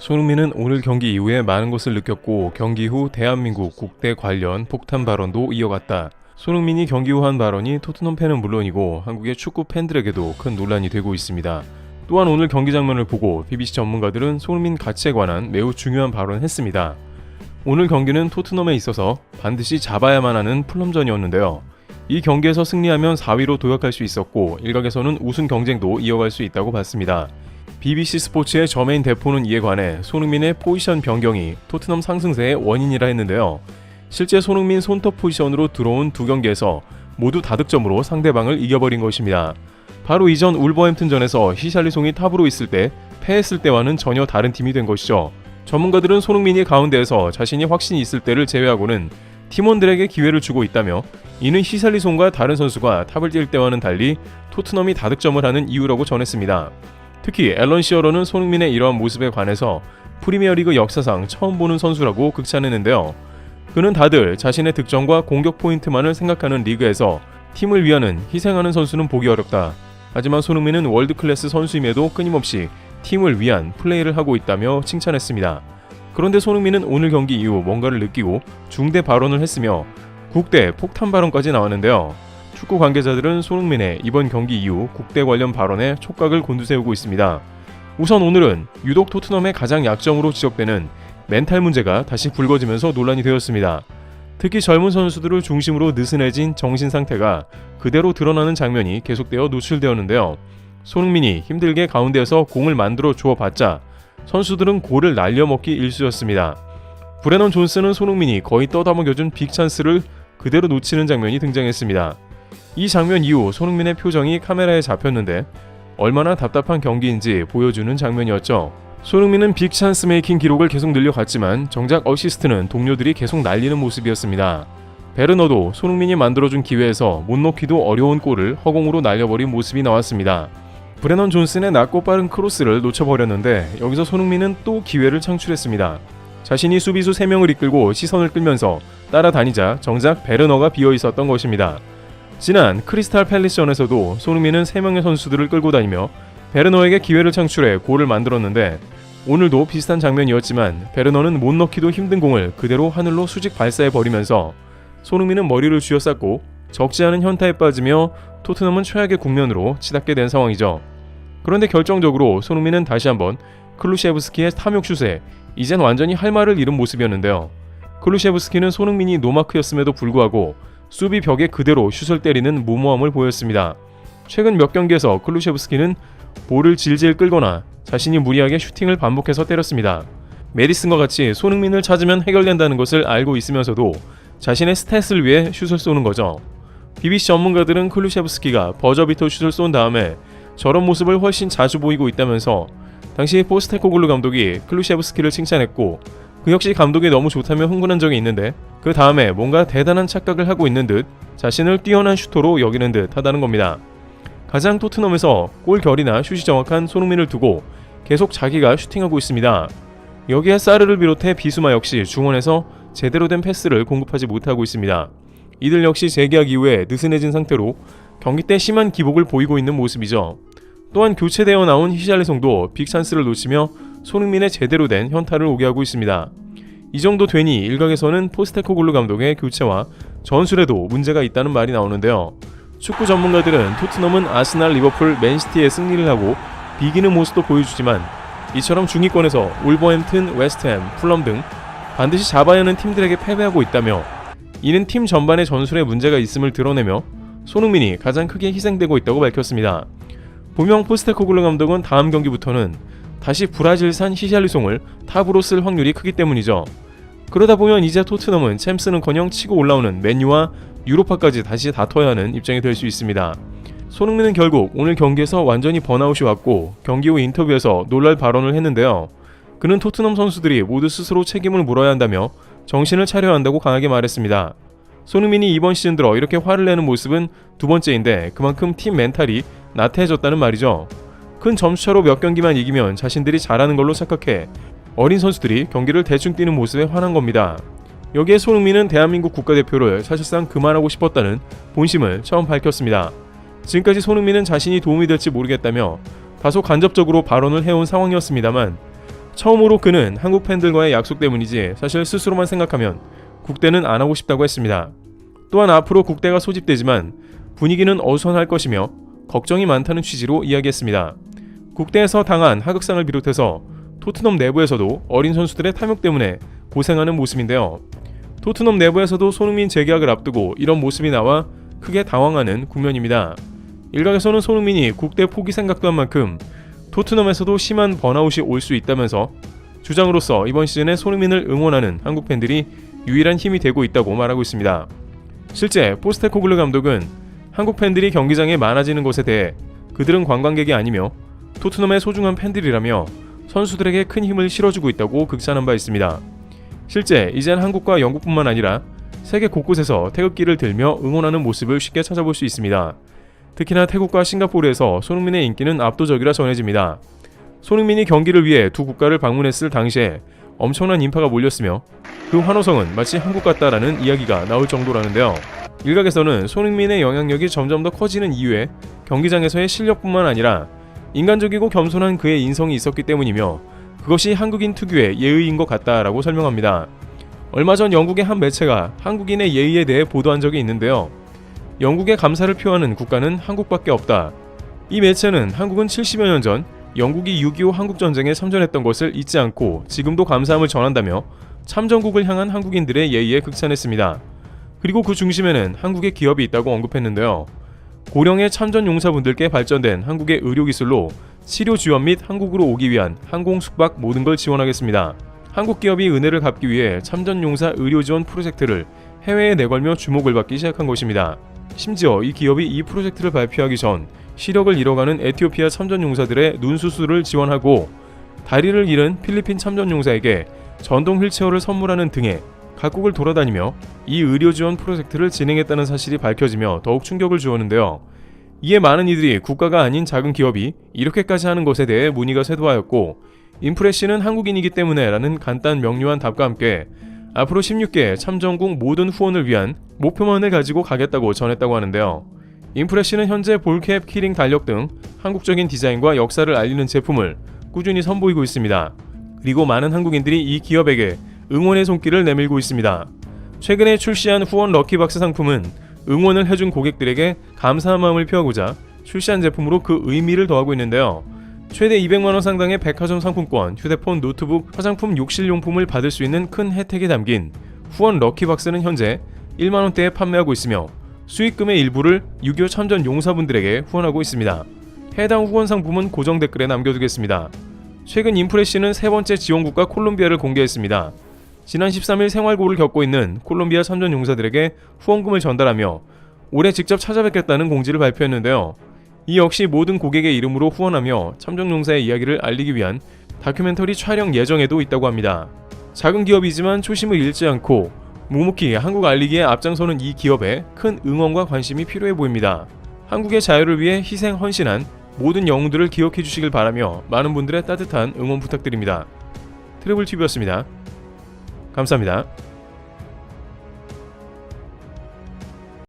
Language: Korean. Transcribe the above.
손흥민은 오늘 경기 이후에 많은 것을 느꼈고 경기 후 대한민국 국대 관련 폭탄 발언도 이어갔다. 손흥민이 경기 후 한 발언이 토트넘 팬은 물론이고 한국의 축구 팬들에게도 큰 논란이 되고 있습니다. 또한 오늘 경기 장면을 보고 BBC 전문가들은 손흥민 가치에 관한 매우 중요한 발언을 했습니다. 오늘 경기는 토트넘에 있어서 반드시 잡아야만 하는 풀럼전이었는데요. 이 경기에서 승리하면 4위로 도약할 수 있었고 일각에서는 우승 경쟁도 이어갈 수 있다고 봤습니다. BBC 스포츠의 저메인 대포는 이에 관해 손흥민의 포지션 변경이 토트넘 상승세의 원인이라 했는데요. 실제 손흥민 손톱 포지션으로 들어온 두 경기에서 모두 다득점으로 상대방을 이겨버린 것입니다. 바로 이전 울버햄튼전에서 히샬리송이 탑으로 있을 때 패했을 때와는 전혀 다른 팀이 된 것이죠. 전문가들은 손흥민이 가운데에서 자신이 확신이 있을 때를 제외하고는 팀원들에게 기회를 주고 있다며 이는 히샬리송과 다른 선수가 탑을 뛸 때와는 달리 토트넘이 다득점을 하는 이유라고 전했습니다. 특히 앨런 시어러는 손흥민의 이러한 모습에 관해서 프리미어리그 역사상 처음 보는 선수라고 극찬했는데요. 그는 다들 자신의 득점과 공격 포인트만을 생각하는 리그에서 팀을 위하는 희생하는 선수는 보기 어렵다. 하지만 손흥민은 월드클래스 선수임에도 끊임없이 팀을 위한 플레이를 하고 있다며 칭찬했습니다. 그런데 손흥민은 오늘 경기 이후 뭔가를 느끼고 중대 발언을 했으며 국대 폭탄 발언까지 나왔는데요. 축구 관계자들은 손흥민의 이번 경기 이후 국대 관련 발언에 촉각을 곤두세우고 있습니다. 우선 오늘은 유독 토트넘의 가장 약점으로 지적되는 멘탈 문제가 다시 불거지면서 논란이 되었습니다. 특히 젊은 선수들을 중심으로 느슨해진 정신 상태가 그대로 드러나는 장면이 계속되어 노출되었는데요. 손흥민이 힘들게 가운데에서 공을 만들어 주어봤자 선수들은 골을 날려먹기 일쑤였습니다. 브레넌 존슨은 손흥민이 거의 떠다먹여준 빅찬스를 그대로 놓치는 장면이 등장했습니다. 이 장면 이후 손흥민의 표정이 카메라에 잡혔는데 얼마나 답답한 경기인지 보여주는 장면이었죠. 손흥민은 빅찬스 메이킹 기록을 계속 늘려갔지만 정작 어시스트는 동료들이 계속 날리는 모습이었습니다. 베르너도 손흥민이 만들어준 기회에서 못 넣기도 어려운 골을 허공으로 날려버린 모습이 나왔습니다. 브레넌 존슨의 낮고 빠른 크로스를 놓쳐버렸는데 여기서 손흥민은 또 기회를 창출했습니다. 자신이 수비수 3명을 이끌고 시선을 끌면서 따라다니자 정작 베르너가 비어있었던 것입니다. 지난 크리스탈 팰리스전에서도 손흥민은 3명의 선수들을 끌고 다니며 베르너에게 기회를 창출해 골을 만들었는데 오늘도 비슷한 장면이었지만 베르너는 못 넣기도 힘든 공을 그대로 하늘로 수직 발사해버리면서 손흥민은 머리를 쥐어쌌고 적지 않은 현타에 빠지며 토트넘은 최악의 국면으로 치닫게 된 상황이죠. 그런데 결정적으로 손흥민은 다시 한번 클루셰브스키의 탐욕슛에 이젠 완전히 할 말을 잃은 모습이었는데요. 클루셰브스키는 손흥민이 노마크였음에도 불구하고 수비 벽에 그대로 슛을 때리는 무모함을 보였습니다. 최근 몇 경기에서 클루셰브스키는 볼을 질질 끌거나 자신이 무리하게 슈팅을 반복해서 때렸습니다. 메디슨과 같이 손흥민을 찾으면 해결된다는 것을 알고 있으면서도 자신의 스탯을 위해 슛을 쏘는 거죠. BBC 전문가들은 클루셰브스키가 버저비터 슛을 쏜 다음에 저런 모습을 훨씬 자주 보이고 있다면서 당시 포스테코글루 감독이 클루셰브스키를 칭찬했고 그 역시 감독이 너무 좋다며 흥분한 적이 있는데 그 다음에 뭔가 대단한 착각을 하고 있는 듯 자신을 뛰어난 슈터로 여기는 듯 하다는 겁니다. 가장 토트넘에서 골 결이나 슛이 정확한 손흥민을 두고 계속 자기가 슈팅하고 있습니다. 여기에 사르를 비롯해 비수마 역시 중원에서 제대로 된 패스를 공급하지 못하고 있습니다. 이들 역시 재계약 이후에 느슨해진 상태로 경기 때 심한 기복을 보이고 있는 모습이죠. 또한 교체되어 나온 히샬리송도 빅찬스를 놓치며 손흥민의 제대로 된 현타를 오게 하고 있습니다. 이 정도 되니 일각에서는 포스테코글루 감독의 교체와 전술에도 문제가 있다는 말이 나오는데요. 축구 전문가들은 토트넘은 아스날, 리버풀, 맨시티에 승리를 하고 비기는 모습도 보여주지만 이처럼 중위권에서 울버햄튼, 웨스트햄, 풀럼 등 반드시 잡아야 하는 팀들에게 패배하고 있다며 이는 팀 전반의 전술에 문제가 있음을 드러내며 손흥민이 가장 크게 희생되고 있다고 밝혔습니다. 분명 포스테코글루 감독은 다음 경기부터는 다시 브라질산 히샬리송을 탑으로 쓸 확률이 크기 때문이죠. 그러다 보면 이제 토트넘은 챔스는커녕 치고 올라오는 맨유와 유로파까지 다시 다퉈야 하는 입장이 될 수 있습니다. 손흥민은 결국 오늘 경기에서 완전히 번아웃이 왔고 경기 후 인터뷰에서 놀랄 발언을 했는데요. 그는 토트넘 선수들이 모두 스스로 책임을 물어야 한다며 정신을 차려야 한다고 강하게 말했습니다. 손흥민이 이번 시즌 들어 이렇게 화를 내는 모습은 두 번째인데 그만큼 팀 멘탈이 나태해졌다는 말이죠. 큰 점수차로 몇 경기만 이기면 자신들이 잘하는 걸로 착각해 어린 선수들이 경기를 대충 뛰는 모습에 화난 겁니다. 여기에 손흥민은 대한민국 국가대표를 사실상 그만하고 싶었다는 본심을 처음 밝혔습니다. 지금까지 손흥민은 자신이 도움이 될지 모르겠다며 다소 간접적으로 발언을 해온 상황이었습니다만 처음으로 그는 한국 팬들과의 약속 때문이지 사실 스스로만 생각하면 국대는 안 하고 싶다고 했습니다. 또한 앞으로 국대가 소집되지만 분위기는 어수선할 것이며 걱정이 많다는 취지로 이야기했습니다. 국대에서 당한 하극상을 비롯해서 토트넘 내부에서도 어린 선수들의 탐욕 때문에 고생하는 모습인데요. 토트넘 내부에서도 손흥민 재계약을 앞두고 이런 모습이 나와 크게 당황하는 국면입니다. 일각에서는 손흥민이 국대 포기 생각도 한 만큼 토트넘에서도 심한 번아웃이 올 수 있다면서 주장으로서 이번 시즌에 손흥민을 응원하는 한국 팬들이 유일한 힘이 되고 있다고 말하고 있습니다. 실제 포스테코글루 감독은 한국 팬들이 경기장에 많아지는 것에 대해 그들은 관광객이 아니며 토트넘의 소중한 팬들이라며 선수들에게 큰 힘을 실어주고 있다고 극찬한 바 있습니다. 실제 이젠 한국과 영국뿐만 아니라 세계 곳곳에서 태극기를 들며 응원하는 모습을 쉽게 찾아볼 수 있습니다. 특히나 태국과 싱가포르에서 손흥민의 인기는 압도적이라 전해집니다. 손흥민이 경기를 위해 두 국가를 방문했을 당시에 엄청난 인파가 몰렸으며 그 환호성은 마치 한국 같다라는 이야기가 나올 정도라는데요. 일각에서는 손흥민의 영향력이 점점 더 커지는 이유에 경기장에서의 실력뿐만 아니라 인간적이고 겸손한 그의 인성이 있었기 때문이며 그것이 한국인 특유의 예의인 것 같다라고 설명합니다. 얼마 전 영국의 한 매체가 한국인의 예의에 대해 보도한 적이 있는데요. 영국에 감사를 표하는 국가는 한국밖에 없다. 이 매체는 한국은 70여 년 전 영국이 6.25 한국전쟁에 참전했던 것을 잊지 않고 지금도 감사함을 전한다며 참전국을 향한 한국인들의 예의에 극찬했습니다. 그리고 그 중심에는 한국의 기업이 있다고 언급했는데요. 고령의 참전 용사분들께 발전된 한국의 의료기술로 치료 지원 및 한국으로 오기 위한 항공 숙박 모든 걸 지원하겠습니다. 한국 기업이 은혜를 갚기 위해 참전 용사 의료 지원 프로젝트를 해외에 내걸며 주목을 받기 시작한 것입니다. 심지어 이 기업이 이 프로젝트를 발표하기 전 시력을 잃어가는 에티오피아 참전 용사들의 눈 수술을 지원하고 다리를 잃은 필리핀 참전 용사에게 전동 휠체어를 선물하는 등의 각국을 돌아다니며 이 의료 지원 프로젝트를 진행했다는 사실이 밝혀지며 더욱 충격을 주었는데요. 이에 많은 이들이 국가가 아닌 작은 기업이 이렇게까지 하는 것에 대해 문의가 쇄도하였고 인프레시는 한국인이기 때문에 라는 간단 명료한 답과 함께 앞으로 16개 참전국 모든 후원을 위한 목표만을 가지고 가겠다고 전했다고 하는데요. 인프레시는 현재 볼캡, 키링 달력 등 한국적인 디자인과 역사를 알리는 제품을 꾸준히 선보이고 있습니다. 그리고 많은 한국인들이 이 기업에게 응원의 손길을 내밀고 있습니다. 최근에 출시한 후원 럭키박스 상품은 응원을 해준 고객들에게 감사한 마음을 표하고자 출시한 제품으로 그 의미를 더하고 있는데요. 최대 200만원 상당의 백화점 상품권, 휴대폰, 노트북, 화장품, 욕실용품을 받을 수 있는 큰 혜택이 담긴 후원 럭키박스는 현재 1만원대에 판매하고 있으며 수익금의 일부를 6.25 참전 용사분들에게 후원하고 있습니다. 해당 후원 상품은 고정 댓글에 남겨두겠습니다. 최근 인프레시는 세 번째 지원국가 콜롬비아를 공개했습니다. 지난 13일 생활고를 겪고 있는 콜롬비아 참전 용사들에게 후원금을 전달하며 올해 직접 찾아뵙겠다는 공지를 발표했는데요. 이 역시 모든 고객의 이름으로 후원하며 참전 용사의 이야기를 알리기 위한 다큐멘터리 촬영 예정에도 있다고 합니다. 작은 기업이지만 초심을 잃지 않고 묵묵히 한국 알리기에 앞장서는 이 기업에 큰 응원과 관심이 필요해 보입니다. 한국의 자유를 위해 희생 헌신한 모든 영웅들을 기억해 주시길 바라며 많은 분들의 따뜻한 응원 부탁드립니다. 트래블TV였습니다. 감사합니다.